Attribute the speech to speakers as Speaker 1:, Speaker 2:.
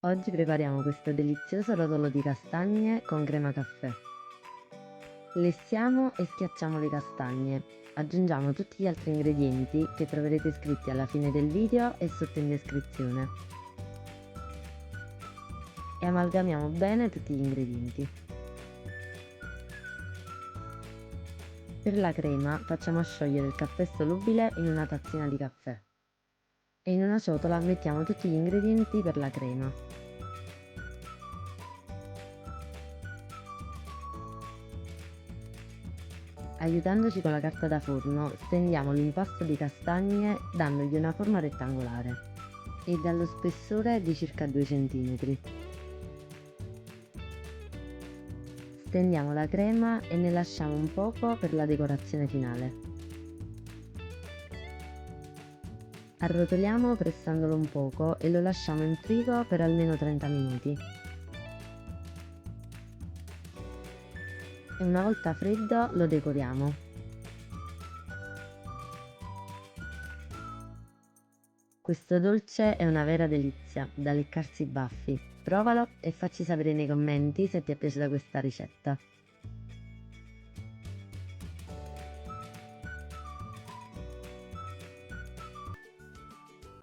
Speaker 1: Oggi prepariamo questo delizioso rotolo di castagne con crema caffè. Lessiamo e schiacciamo le castagne. Aggiungiamo tutti gli altri ingredienti che troverete scritti alla fine del video e sotto in descrizione. E amalgamiamo bene tutti gli ingredienti. Per la crema facciamo sciogliere il caffè solubile in una tazzina di caffè. E in una ciotola mettiamo tutti gli ingredienti per la crema. Aiutandoci con la carta da forno, stendiamo l'impasto di castagne dandogli una forma rettangolare e dallo spessore di circa 2 cm. Stendiamo la crema e ne lasciamo un poco per la decorazione finale. Arrotoliamo pressandolo un poco e lo lasciamo in frigo per almeno 30 minuti. E una volta freddo lo decoriamo. Questo dolce è una vera delizia, da leccarsi i baffi. Provalo e facci sapere nei commenti se ti è piaciuta questa ricetta.